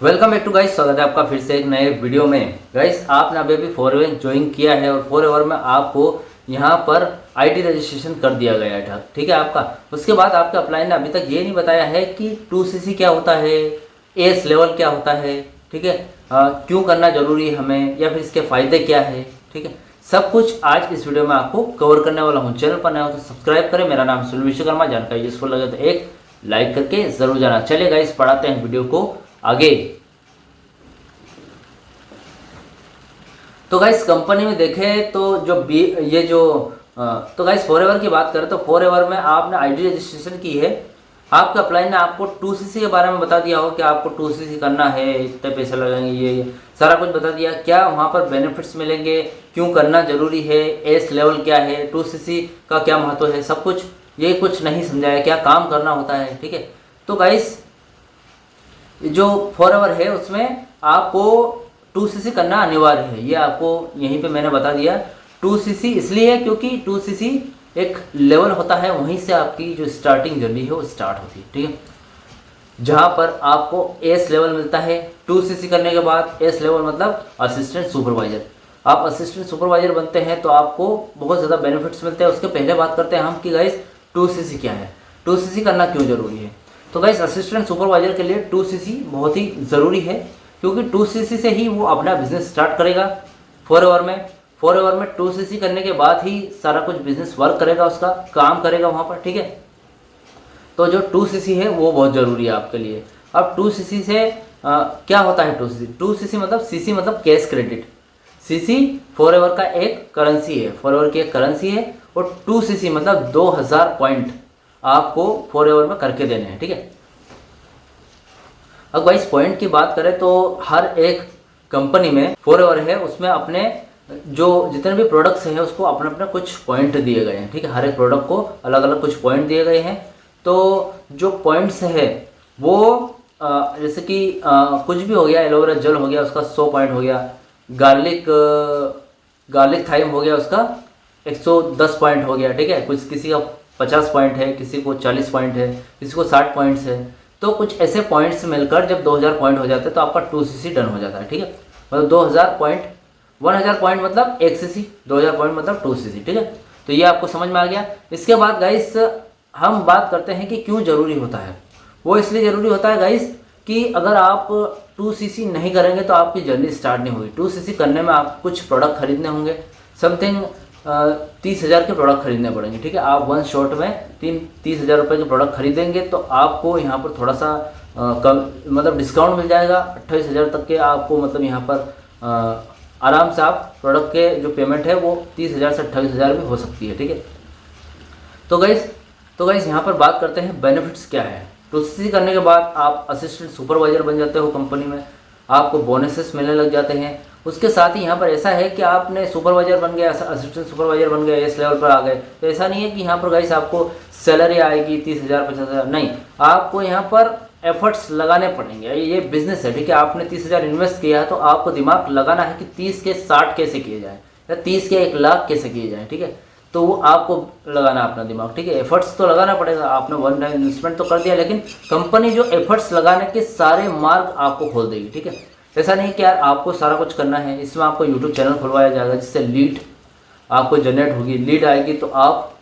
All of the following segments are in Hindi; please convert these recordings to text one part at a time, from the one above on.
वेलकम बैक टू गाइस, स्वागत है आपका फिर से एक नए वीडियो में। गाइस आपने अभी फॉरएवर ज्वाइन किया है और फॉरएवर में आपको यहाँ पर आईडी रजिस्ट्रेशन कर दिया गया है, ठीक है आपका। उसके बाद आपके अप्लाई ने अभी तक ये नहीं बताया है कि 2cc क्या होता है, एस लेवल क्या होता है, ठीक है, क्यों करना जरूरी है हमें, या फिर इसके फ़ायदे क्या है, ठीक है। सब कुछ आज इस वीडियो में आपको कवर करने वाला हूँ। चैनल पर नया हो तो सब्सक्राइब करें। मेरा नाम सुनील विश्वकर्मा। जानकारी यूजफुल लगे तो एक लाइक करके ज़रूर जाना। चलिए गाइस पढ़ाते हैं वीडियो को आगे। तो गाइस कंपनी में देखें तो ये जो तो गाइस फॉरएवर की बात करें तो फॉरएवर में आपने आईडी रजिस्ट्रेशन की है। आपके अप्लाई ने आपको 2cc के बारे में बता दिया हो कि आपको 2cc करना है, इतने पैसे लगेंगे, ये सारा कुछ बता दिया। क्या वहाँ पर बेनिफिट्स मिलेंगे, क्यों करना जरूरी है, एस लेवल क्या है, 2cc का क्या महत्व है, सब कुछ ये कुछ नहीं समझाया, क्या काम करना होता है, ठीक है। तो गाइस जो फॉरएवर है उसमें आपको 2cc करना अनिवार्य है, ये आपको यहीं पे मैंने बता दिया। 2cc इसलिए है क्योंकि 2cc एक लेवल होता है, वहीं से आपकी जो स्टार्टिंग जर्नी है वो स्टार्ट होती है, ठीक है। जहाँ पर आपको एस लेवल मिलता है 2cc करने के बाद। एस लेवल मतलब असिस्टेंट सुपरवाइजर। आप असिस्टेंट सुपरवाइजर बनते हैं तो आपको बहुत ज़्यादा बेनिफिट्स मिलते हैं। उसके पहले बात करते हैं हम कि गाइस 2cc क्या है, 2cc करना क्यों जरूरी है। तो गाइस असिस्टेंट सुपरवाइजर के लिए 2cc बहुत ही ज़रूरी है, क्योंकि 2cc से ही वो अपना बिजनेस स्टार्ट करेगा। फॉरएवर में 2cc करने के बाद ही सारा कुछ बिजनेस वर्क करेगा, उसका काम करेगा वहाँ पर, ठीक है। तो जो 2cc है वो बहुत ज़रूरी है आपके लिए। अब 2cc से क्या होता है 2cc मतलब cc मतलब कैश क्रेडिट। cc फॉरएवर का एक करेंसी है, फॉरएवर की एक करेंसी है। और 2cc मतलब 2000 पॉइंट आपको फॉरएवर में करके देने हैं, ठीक है। अब भाई इस पॉइंट की बात करें तो हर एक कंपनी में फॉरएवर है, उसमें अपने जो जितने भी प्रोडक्ट्स हैं उसको अपने अपने कुछ पॉइंट दिए गए हैं, ठीक है। हर एक प्रोडक्ट को अलग अलग कुछ पॉइंट दिए गए हैं। तो जो पॉइंट्स है वो जैसे कि कुछ भी हो गया, एलोवेरा जेल हो गया उसका 100 पॉइंट हो गया, गार्लिक थाइम हो गया उसका 110 पॉइंट हो गया, ठीक है। कुछ किसी का 50 पॉइंट है, किसी को 40 पॉइंट है, किसी को 60 पॉइंट्स है। तो कुछ ऐसे पॉइंट्स मिलकर जब 2000 पॉइंट हो जाते हैं तो आपका 2cc डन हो जाता है, ठीक है। मतलब 2000 पॉइंट, 1000 पॉइंट मतलब 1cc, 2000 पॉइंट मतलब 2cc, ठीक है। तो ये आपको समझ में आ गया। इसके बाद गाइस हम बात करते हैं कि क्यों ज़रूरी होता है। वो इसलिए ज़रूरी होता है गाइस कि अगर आप 2cc नहीं करेंगे तो आपकी जर्नी स्टार्ट नहीं होगी। 2cc करने में आप कुछ प्रोडक्ट खरीदने होंगे, समथिंग 30,000 के प्रोडक्ट खरीदने पड़ेंगे, ठीक है। आप वन शॉट में 30,000 रुपये के प्रोडक्ट खरीदेंगे तो आपको यहाँ पर थोड़ा सा कम मतलब डिस्काउंट मिल जाएगा। 28,000 तक के आपको मतलब यहाँ पर आराम से आप प्रोडक्ट के जो पेमेंट है वो 30,000 से 28,000 भी हो सकती है, ठीक है। तो गाइस यहाँ पर बात करते हैं बेनिफिट्स क्या है। 2cc करने के बाद आप असिस्टेंट सुपरवाइजर बन जाते हो कंपनी में, आपको बोनसेस मिलने लग जाते हैं। उसके साथ ही यहाँ पर ऐसा है कि आपने सुपरवाइजर बन गया, असिस्टेंट सुपरवाइजर बन गया, इस लेवल पर आ गए, तो ऐसा नहीं है कि यहाँ पर गाइस आपको सैलरी आएगी 30,000 50,000, नहीं। आपको यहाँ पर एफर्ट्स लगाने पड़ेंगे। ये बिजनेस है, ठीक है। आपने 30,000 इन्वेस्ट किया है तो आपको दिमाग लगाना है कि 30 के 60 कैसे किए जाए, या 30 के 1 लाख कैसे किए जाए, ठीक है। तो वो आपको लगाना अपना दिमाग, ठीक है। एफर्ट्स तो लगाना पड़ेगा। आपने वन टाइम इन्वेस्टमेंट तो कर दिया, लेकिन कंपनी जो एफर्ट्स लगाने के सारे मार्ग आपको खोल देगी, ठीक है। ऐसा नहीं कि यार आपको सारा कुछ करना है। इसमें आपको यूट्यूब चैनल खुलवाया जाएगा जिससे लीड आपको जनरेट होगी। लीड आएगी तो आप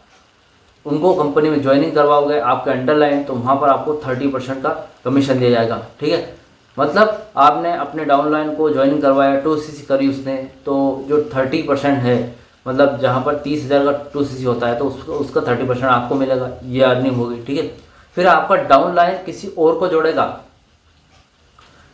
उनको कंपनी में ज्वाइनिंग करवाओगे, आपके अंडरलाइन, तो वहाँ पर आपको 30% का कमीशन दिया जाएगा, ठीक है। मतलब आपने अपने डाउनलाइन को ज्वाइनिंग करवाया, 2cc करी उसने, तो जो 30% है, मतलब जहाँ पर 30,000 का 2cc होता है तो उसका 30% आपको मिलेगा, ये अर्निंग होगी, ठीक है। फिर आपका डाउनलाइन किसी और को जोड़ेगा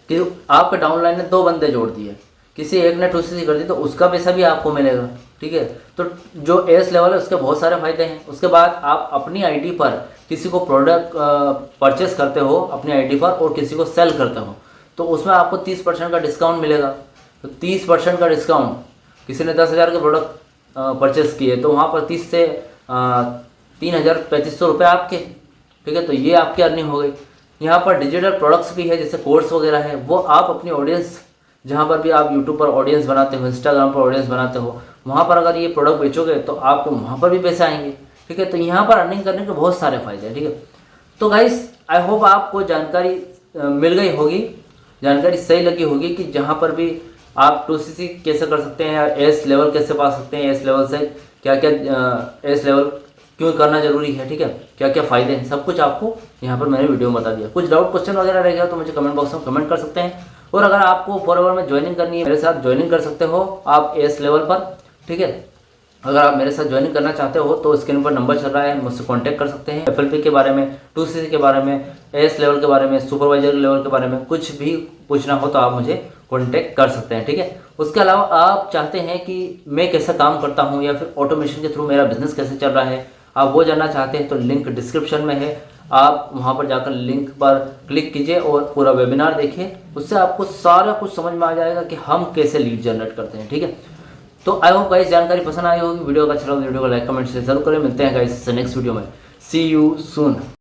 कि आपके डाउनलाइन ने 2 बंदे जोड़ दिए, किसी एक ने 2cc कर दी तो उसका पैसा भी आपको मिलेगा, ठीक है। तो जो एस लेवल है उसके बहुत सारे फायदे हैं। उसके बाद आप अपनी आईडी पर किसी को प्रोडक्ट परचेस करते हो अपनी आईडी पर और किसी को सेल करते हो तो उसमें आपको 30% का डिस्काउंट मिलेगा। तो 30% का डिस्काउंट, किसी ने 10,000 के प्रोडक्ट परचेस किए तो वहाँ पर 30 से 3,3500 रुपये आपके, ठीक है। तो ये आपकी अर्निंग हो गई। यहाँ पर डिजिटल प्रोडक्ट्स भी है, जैसे कोर्स वगैरह है, वो आप अपनी ऑडियंस, जहाँ पर भी आप यूट्यूब पर ऑडियंस बनाते हो, इंस्टाग्राम पर ऑडियंस बनाते हो, वहाँ पर अगर ये प्रोडक्ट बेचोगे तो आपको वहाँ पर भी पैसे आएंगे, ठीक है। तो यहाँ पर अर्निंग करने के बहुत सारे फायदे हैं, ठीक है। तो गाइस आई होप आपको जानकारी मिल गई होगी। जानकारी सही लगी होगी कि जहाँ पर भी आप 2cc कैसे कर सकते हैं या एस लेवल कैसे पा सकते हैं, एस लेवल से क्या क्या एस लेवल क्यों करना जरूरी है, ठीक है, क्या क्या फ़ायदे हैं, सब कुछ आपको यहाँ पर मैंने वीडियो में बता दिया। कुछ डाउट क्वेश्चन वगैरह रह गया तो मुझे कमेंट बॉक्स में कमेंट कर सकते हैं। और अगर आपको फॉरएवर में ज्वाइनिंग करनी है, मेरे साथ ज्वाइनिंग कर सकते हो आप एस लेवल पर, ठीक है। अगर आप मेरे साथ ज्वाइनिंग करना चाहते हो तो स्क्रीन पर नंबर चल रहा है, मुझसे कांटेक्ट कर सकते हैं। FLP के बारे में, 2cc के बारे में, एस लेवल के बारे में, सुपरवाइजर लेवल के बारे में कुछ भी पूछना हो तो आप मुझे कांटेक्ट कर सकते हैं, ठीक है। उसके अलावा आप चाहते हैं कि मैं कैसा काम करता हूं या फिर ऑटोमेशन के थ्रू मेरा बिजनेस कैसे चल रहा है, आप वो जानना चाहते हैं तो लिंक डिस्क्रिप्शन में है, आप वहां पर जाकर लिंक पर क्लिक कीजिए और पूरा वेबिनार देखिए। उससे आपको सारा कुछ समझ में आ जाएगा कि हम कैसे लीड जनरेट करते हैं, ठीक है। तो आई होप गाइस जानकारी पसंद आई होगी, वीडियो का अच्छा लगा वीडियो को लाइक कमेंट शेयर जरूर करें। मिलते हैं गाइस नेक्स्ट वीडियो में, सी यू सून।